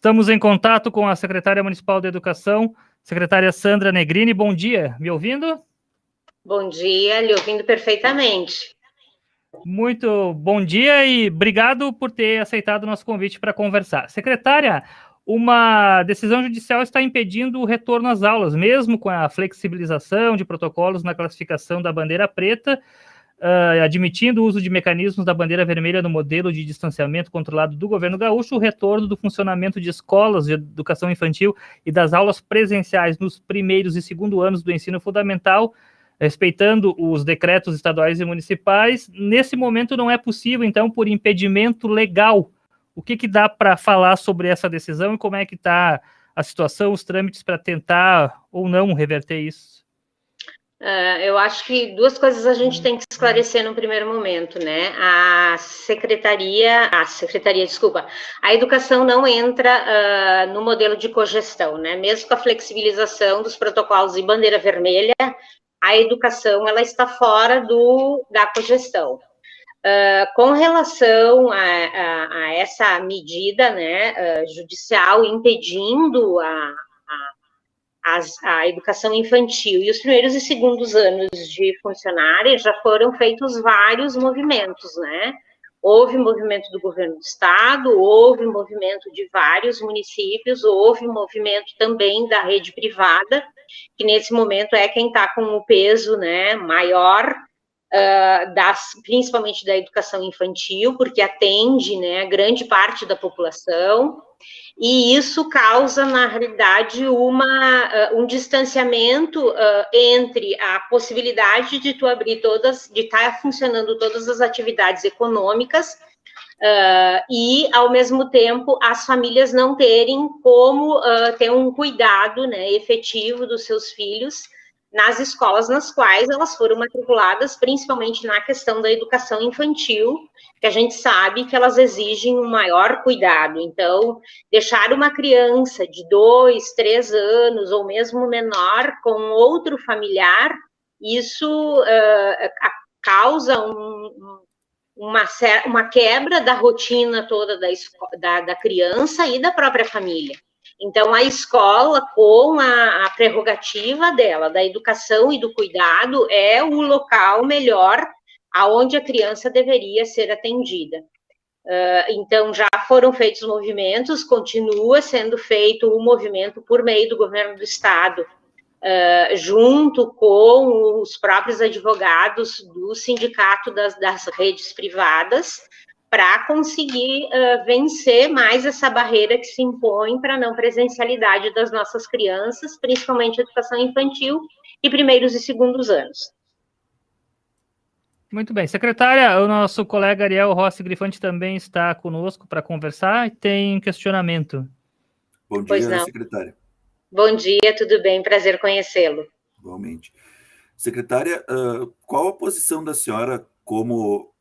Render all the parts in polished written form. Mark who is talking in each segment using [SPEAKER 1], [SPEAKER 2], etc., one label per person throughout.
[SPEAKER 1] Estamos em contato com a secretária municipal de Educação, secretária Sandra Negrini. Bom dia, me ouvindo?
[SPEAKER 2] Bom dia, lhe ouvindo perfeitamente.
[SPEAKER 1] Muito bom dia e obrigado por ter aceitado o nosso convite para conversar. Secretária, uma decisão judicial está impedindo o retorno às aulas, mesmo com a flexibilização de protocolos na classificação da bandeira preta, admitindo o uso de mecanismos da bandeira vermelha no modelo de distanciamento controlado do governo gaúcho, o retorno do funcionamento de escolas de educação infantil e das aulas presenciais nos primeiros e segundo anos do ensino fundamental, respeitando os decretos estaduais e municipais, nesse momento não é possível, então, por impedimento legal. O que dá para falar sobre essa decisão e como é que está a situação, os trâmites para tentar ou não reverter isso?
[SPEAKER 2] Eu acho que duas coisas a gente tem que esclarecer no primeiro momento, né? A educação não entra no modelo de cogestão, né? Mesmo com a flexibilização dos protocolos e bandeira vermelha, a educação ela está fora da cogestão. Com relação a essa medida, né, judicial impedindo a educação infantil e os primeiros e segundos anos de funcionária, já foram feitos vários movimentos, né? Houve movimento do governo do estado, houve movimento de vários municípios, houve movimento também da rede privada, que nesse momento é quem está com o peso, né, maior, principalmente da educação infantil, porque atende, né, grande parte da população, e isso causa, na realidade, um distanciamento entre a possibilidade de tu abrir de estar funcionando todas as atividades econômicas e, ao mesmo tempo, as famílias não terem como ter um cuidado, né, efetivo dos seus filhos nas escolas nas quais elas foram matriculadas, principalmente na questão da educação infantil, que a gente sabe que elas exigem um maior cuidado. Então, deixar uma criança de 2, 3 anos, ou mesmo menor, com outro familiar, isso causa uma quebra da rotina toda da criança e da própria família. Então, a escola, com a prerrogativa dela, da educação e do cuidado, é o local melhor aonde a criança deveria ser atendida. Então, já foram feitos movimentos, continua sendo feito um movimento por meio do governo do estado, junto com os próprios advogados do sindicato das redes privadas, para conseguir vencer mais essa barreira que se impõe para a não presencialidade das nossas crianças, principalmente educação infantil e primeiros e segundos anos.
[SPEAKER 1] Muito bem. Secretária, o nosso colega Ariel Rossi Grifante também está conosco para conversar e tem questionamento.
[SPEAKER 3] Bom dia, secretária.
[SPEAKER 2] Bom dia, tudo bem? Prazer conhecê-lo.
[SPEAKER 3] Igualmente. Secretária, qual a posição da senhora como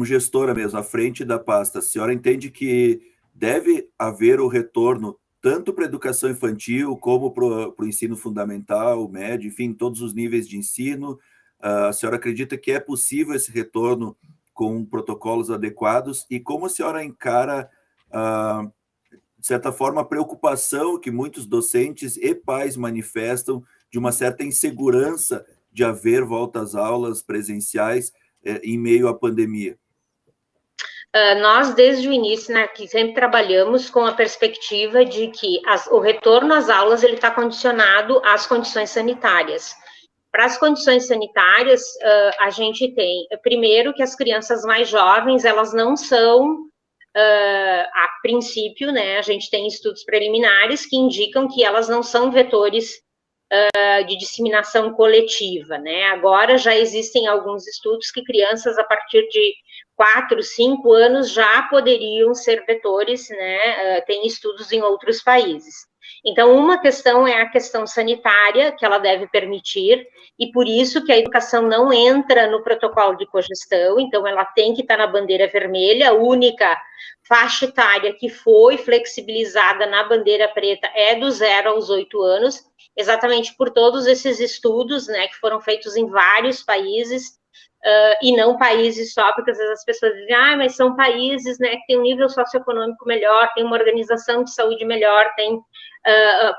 [SPEAKER 3] gestora mesmo, à frente da pasta? A senhora entende que deve haver o retorno tanto para a educação infantil como para o ensino fundamental, médio, enfim, todos os níveis de ensino? A senhora acredita que é possível esse retorno com protocolos adequados? E como a senhora encara, de certa forma, a preocupação que muitos docentes e pais manifestam de uma certa insegurança de haver volta às aulas presenciais em meio à pandemia?
[SPEAKER 2] Nós, desde o início, né, que sempre trabalhamos com a perspectiva de que o retorno às aulas ele está condicionado às condições sanitárias. Para as condições sanitárias, a gente tem, primeiro, que as crianças mais jovens, elas não são, a princípio, né, a gente tem estudos preliminares que indicam que elas não são vetores de disseminação coletiva, né? Agora já existem alguns estudos que crianças a partir de 4, 5 anos já poderiam ser vetores, né? Tem estudos em outros países. Então, uma questão é a questão sanitária, que ela deve permitir, e por isso que a educação não entra no protocolo de cogestão, então ela tem que estar na bandeira vermelha, a única faixa etária que foi flexibilizada na bandeira preta é do 0 aos 8 anos, exatamente por todos esses estudos, né, que foram feitos em vários países, e não países só, porque às vezes as pessoas dizem, mas são países, né, que têm um nível socioeconômico melhor, tem uma organização de saúde melhor, tem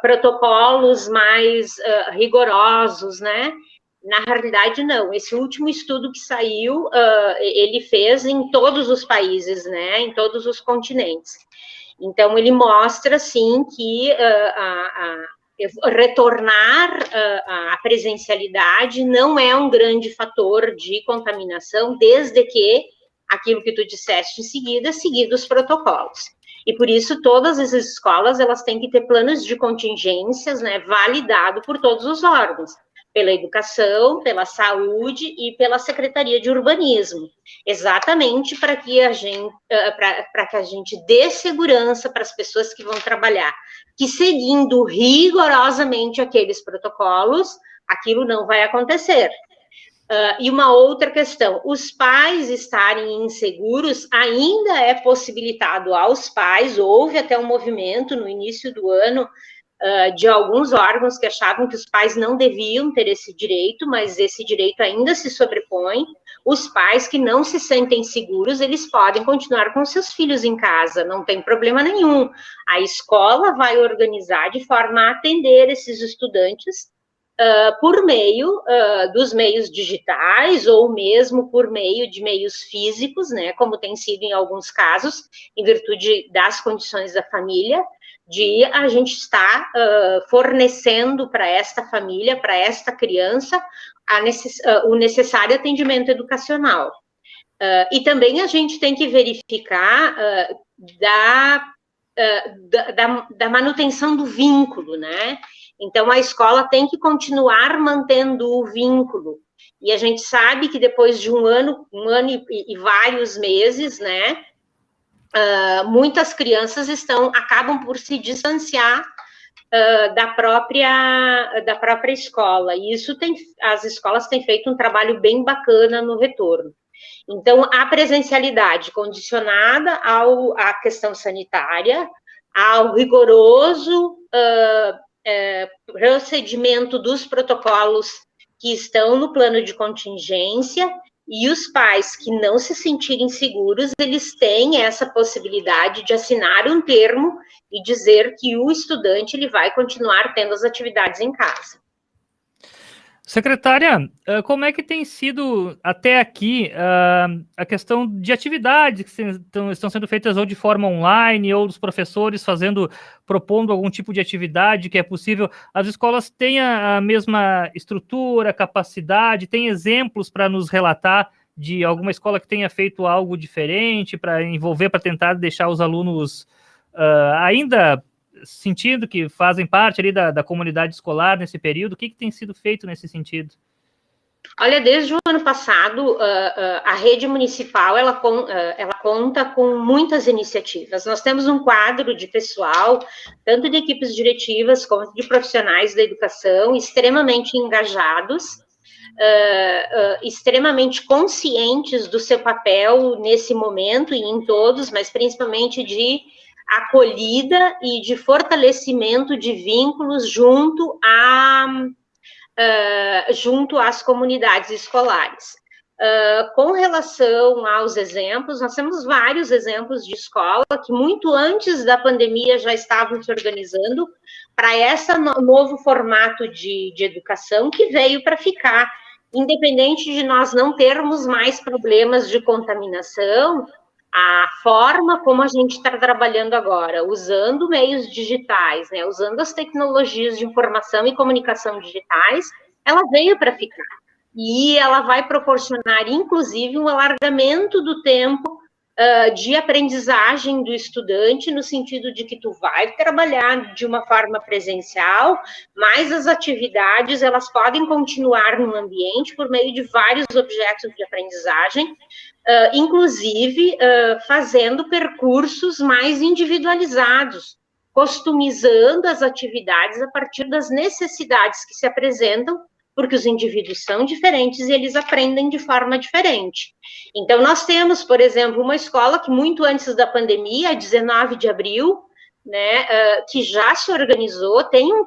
[SPEAKER 2] protocolos mais rigorosos, né? Na realidade, não. Esse último estudo que saiu, ele fez em todos os países, né, em todos os continentes. Então, ele mostra, sim, que retornar à presencialidade não é um grande fator de contaminação, desde que, aquilo que tu disseste em seguida, seguir os protocolos. E por isso, todas as escolas, elas têm que ter planos de contingências, né, validado por todos os órgãos, pela educação, pela saúde e pela Secretaria de Urbanismo, exatamente para que a gente dê segurança para as pessoas que vão trabalhar, que seguindo rigorosamente aqueles protocolos, aquilo não vai acontecer. E uma outra questão, os pais estarem inseguros, ainda é possibilitado aos pais, houve até um movimento no início do ano, de alguns órgãos que achavam que os pais não deviam ter esse direito, mas esse direito ainda se sobrepõe. Os pais que não se sentem seguros, eles podem continuar com seus filhos em casa, não tem problema nenhum. A escola vai organizar de forma a atender esses estudantes por meio dos meios digitais ou mesmo por meio de meios físicos, né, como tem sido em alguns casos, em virtude das condições da família, de a gente estar fornecendo para esta família, para esta criança, o necessário atendimento educacional. E também a gente tem que verificar da manutenção do vínculo, né? Então, a escola tem que continuar mantendo o vínculo. E a gente sabe que depois de um ano e vários meses, né, muitas crianças acabam por se distanciar da própria escola. E isso as escolas têm feito um trabalho bem bacana no retorno. Então, a presencialidade condicionada à questão sanitária, ao rigoroso procedimento dos protocolos que estão no plano de contingência, e os pais que não se sentirem seguros, eles têm essa possibilidade de assinar um termo e dizer que o estudante ele vai continuar tendo as atividades em casa.
[SPEAKER 1] Secretária, como é que tem sido até aqui a questão de atividades que estão sendo feitas ou de forma online ou dos professores propondo algum tipo de atividade que é possível? As escolas têm a mesma estrutura, capacidade, têm exemplos para nos relatar de alguma escola que tenha feito algo diferente para tentar deixar os alunos ainda sentindo que fazem parte ali da comunidade escolar nesse período? O que tem sido feito nesse sentido?
[SPEAKER 2] Olha, desde o ano passado, a rede municipal, ela conta com muitas iniciativas. Nós temos um quadro de pessoal, tanto de equipes diretivas quanto de profissionais da educação, extremamente engajados, extremamente conscientes do seu papel nesse momento e em todos, mas principalmente de acolhida e de fortalecimento de vínculos junto às comunidades escolares. Com relação aos exemplos, nós temos vários exemplos de escola que muito antes da pandemia já estavam se organizando para esse novo formato de educação que veio para ficar. Independente de nós não termos mais problemas de contaminação, a forma como a gente está trabalhando agora, usando meios digitais, né, usando as tecnologias de informação e comunicação digitais, ela veio para ficar. E ela vai proporcionar, inclusive, um alargamento do tempo de aprendizagem do estudante, no sentido de que tu vai trabalhar de uma forma presencial, mas as atividades, elas podem continuar no ambiente por meio de vários objetos de aprendizagem, inclusive fazendo percursos mais individualizados, customizando as atividades a partir das necessidades que se apresentam, porque os indivíduos são diferentes e eles aprendem de forma diferente. Então, nós temos, por exemplo, uma escola que muito antes da pandemia, 19 de abril, né, que já se organizou, tem um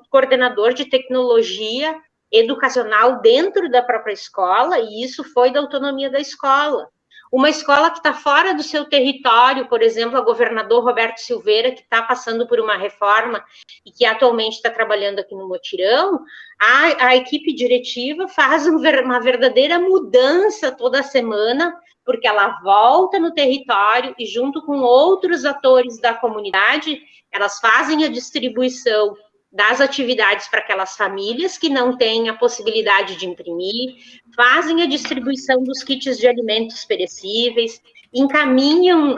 [SPEAKER 2] coordenador de tecnologia educacional dentro da própria escola, e isso foi da autonomia da escola. Uma escola que está fora do seu território, por exemplo, a governador Roberto Silveira, que está passando por uma reforma e que atualmente está trabalhando aqui no Mutirão, a equipe diretiva faz uma verdadeira mudança toda semana, porque ela volta no território e, junto com outros atores da comunidade, elas fazem a distribuição das atividades para aquelas famílias que não têm a possibilidade de imprimir, fazem a distribuição dos kits de alimentos perecíveis, encaminham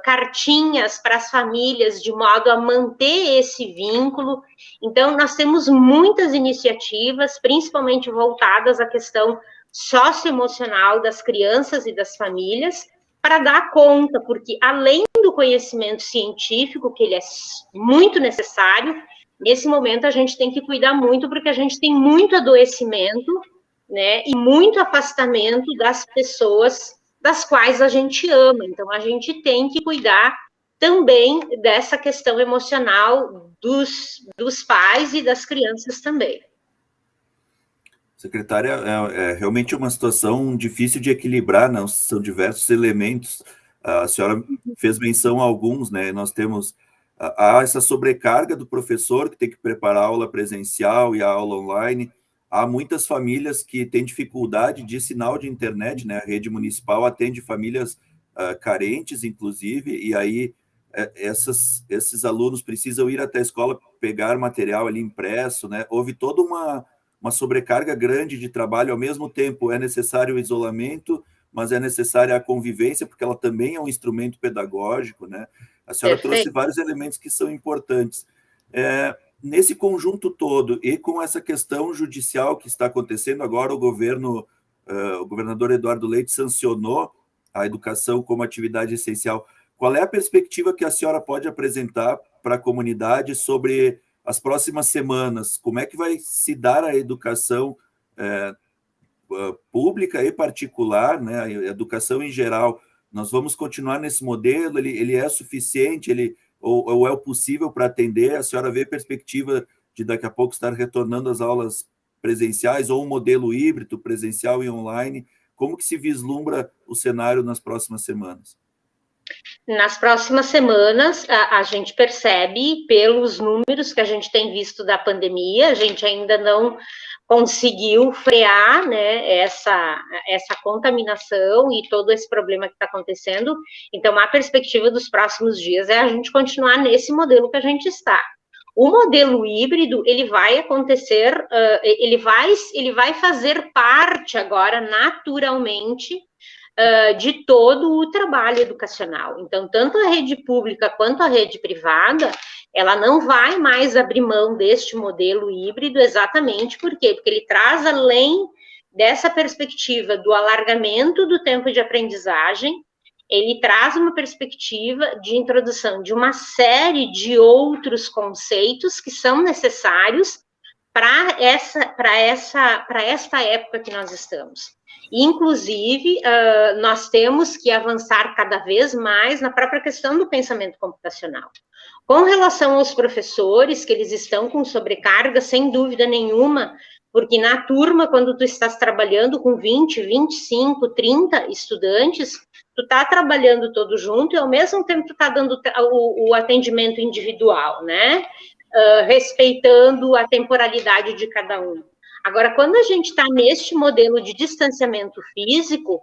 [SPEAKER 2] cartinhas para as famílias de modo a manter esse vínculo. Então, nós temos muitas iniciativas, principalmente voltadas à questão socioemocional das crianças e das famílias, para dar conta, porque além do conhecimento científico, que ele é muito necessário, nesse momento a gente tem que cuidar muito, porque a gente tem muito adoecimento, né, e muito afastamento das pessoas das quais a gente ama. Então, a gente tem que cuidar também dessa questão emocional dos pais e das crianças também.
[SPEAKER 3] Secretária, é realmente uma situação difícil de equilibrar, não? São diversos elementos. A senhora fez menção a alguns, né? Nós temos essa sobrecarga do professor, que tem que preparar a aula presencial e a aula online. Há muitas famílias que têm dificuldade de sinal de internet, né? A rede municipal atende famílias carentes, inclusive, e aí esses alunos precisam ir até a escola pegar material ali impresso, né? Houve toda uma sobrecarga grande de trabalho. Ao mesmo tempo é necessário o isolamento, mas é necessária a convivência, porque ela também é um instrumento pedagógico, né? A senhora trouxe vários elementos que são importantes. Nesse conjunto todo, e com essa questão judicial que está acontecendo agora, o governador Eduardo Leite sancionou a educação como atividade essencial. Qual é a perspectiva que a senhora pode apresentar para a comunidade sobre as próximas semanas? Como é que vai se dar a educação pública e particular, né? A educação em geral? Nós vamos continuar nesse modelo? Ele é suficiente? Ou é o possível para atender? A senhora vê perspectiva de daqui a pouco estar retornando às aulas presenciais, ou um modelo híbrido, presencial e online? Como que se vislumbra o cenário nas próximas semanas?
[SPEAKER 2] Nas próximas semanas, a gente percebe, pelos números que a gente tem visto da pandemia, a gente ainda não conseguiu frear, né, essa contaminação e todo esse problema que está acontecendo. Então, a perspectiva dos próximos dias é a gente continuar nesse modelo que a gente está. O modelo híbrido, ele vai acontecer, ele vai fazer parte agora, naturalmente, de todo o trabalho educacional. Então, tanto a rede pública quanto a rede privada, ela não vai mais abrir mão deste modelo híbrido, exatamente por quê? Porque ele traz, além dessa perspectiva do alargamento do tempo de aprendizagem, ele traz uma perspectiva de introdução de uma série de outros conceitos que são necessários para esta época que nós estamos. Inclusive, nós temos que avançar cada vez mais na própria questão do pensamento computacional. Com relação aos professores, que eles estão com sobrecarga, sem dúvida nenhuma, porque na turma, quando tu estás trabalhando com 20, 25, 30 estudantes, tu está trabalhando todo junto e, ao mesmo tempo, tu está dando o atendimento individual, né? Respeitando a temporalidade de cada um. Agora, quando a gente está neste modelo de distanciamento físico,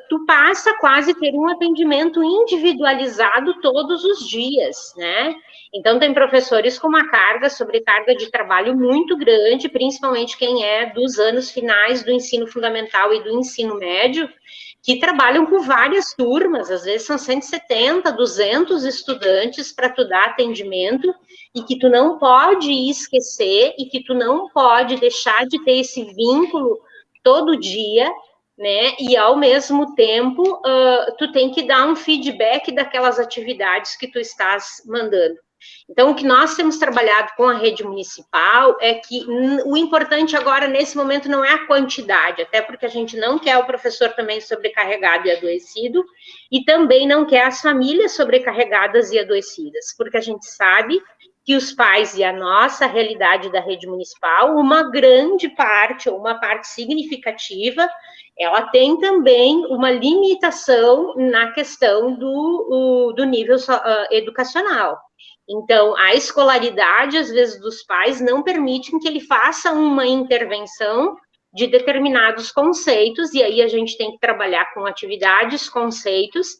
[SPEAKER 2] tu passa a quase ter um atendimento individualizado todos os dias, né? Então, tem professores com uma sobrecarga de trabalho muito grande, principalmente quem é dos anos finais do ensino fundamental e do ensino médio, que trabalham com várias turmas, às vezes são 170, 200 estudantes para tu dar atendimento, e que tu não pode esquecer, e que tu não pode deixar de ter esse vínculo todo dia, né, e ao mesmo tempo, tu tem que dar um feedback daquelas atividades que tu estás mandando. Então, o que nós temos trabalhado com a rede municipal é que o importante agora, nesse momento, não é a quantidade, até porque a gente não quer o professor também sobrecarregado e adoecido, e também não quer as famílias sobrecarregadas e adoecidas, porque a gente sabe que os pais e a nossa realidade da rede municipal, uma grande parte, ou uma parte significativa, ela tem também uma limitação na questão do nível educacional. Então, a escolaridade, às vezes, dos pais não permitem que ele faça uma intervenção de determinados conceitos, e aí a gente tem que trabalhar com atividades, conceitos,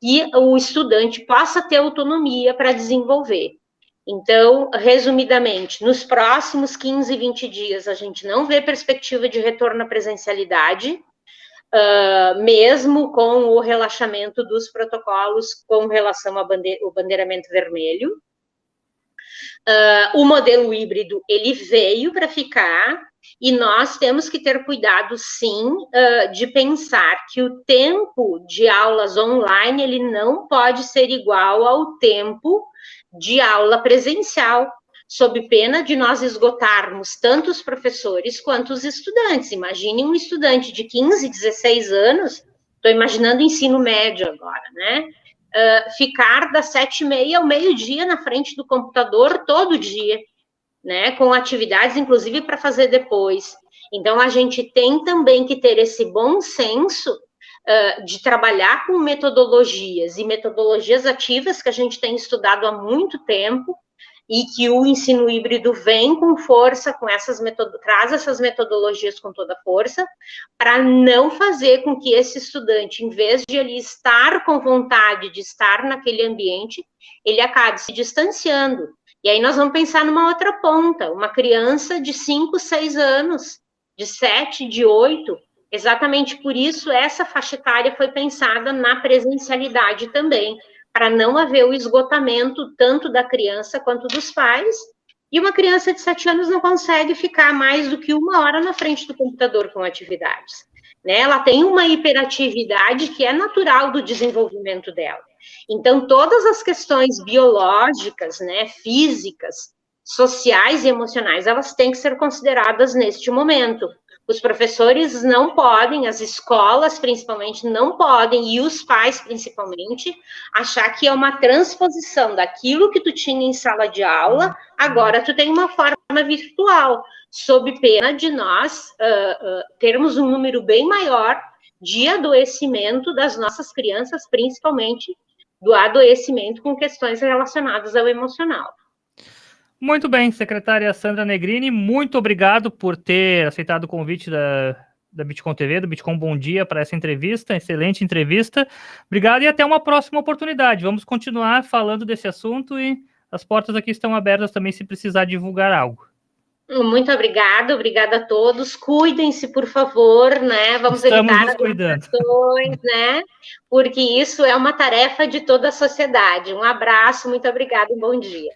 [SPEAKER 2] e o estudante possa ter autonomia para desenvolver. Então, resumidamente, nos próximos 15, 20 dias, a gente não vê perspectiva de retorno à presencialidade, mesmo com o relaxamento dos protocolos com relação ao bandeiramento vermelho. O modelo híbrido, ele veio para ficar, e nós temos que ter cuidado, sim, de pensar que o tempo de aulas online, ele não pode ser igual ao tempo de aula presencial, sob pena de nós esgotarmos tanto os professores quanto os estudantes. Imagine um estudante de 15, 16 anos, estou imaginando ensino médio agora, né? Ficar das 7h30 ao meio-dia na frente do computador todo dia, né? Com atividades, inclusive, para fazer depois. Então, a gente tem também que ter esse bom senso de trabalhar com metodologias, e metodologias ativas que a gente tem estudado há muito tempo, e que o ensino híbrido vem com força, traz essas metodologias com toda força, para não fazer com que esse estudante, em vez de ele estar com vontade de estar naquele ambiente, ele acabe se distanciando. E aí nós vamos pensar numa outra ponta, uma criança de 5, 6 anos, de 7, de 8, exatamente por isso essa faixa etária foi pensada na presencialidade também, para não haver o esgotamento tanto da criança quanto dos pais, e uma criança de 7 anos não consegue ficar mais do que 1 hora na frente do computador com atividades, né? Ela tem uma hiperatividade que é natural do desenvolvimento dela. Então, todas as questões biológicas, né, físicas, sociais e emocionais, elas têm que ser consideradas neste momento. Os professores não podem, as escolas principalmente não podem, e os pais principalmente, achar que é uma transposição daquilo que tu tinha em sala de aula, agora tu tem uma forma virtual, sob pena de nós termos um número bem maior de adoecimento das nossas crianças, principalmente do adoecimento com questões relacionadas ao emocional.
[SPEAKER 1] Muito bem, secretária Sandra Negrini, muito obrigado por ter aceitado o convite da Bitcom TV, do Bitcom Bom Dia, para essa entrevista, excelente entrevista. Obrigado e até uma próxima oportunidade. Vamos continuar falando desse assunto e as portas aqui estão abertas também se precisar divulgar algo.
[SPEAKER 2] Muito obrigada a todos. Cuidem-se, por favor, né? Vamos evitar aglomerações, né? Porque isso é uma tarefa de toda a sociedade. Um abraço, muito obrigada e bom dia.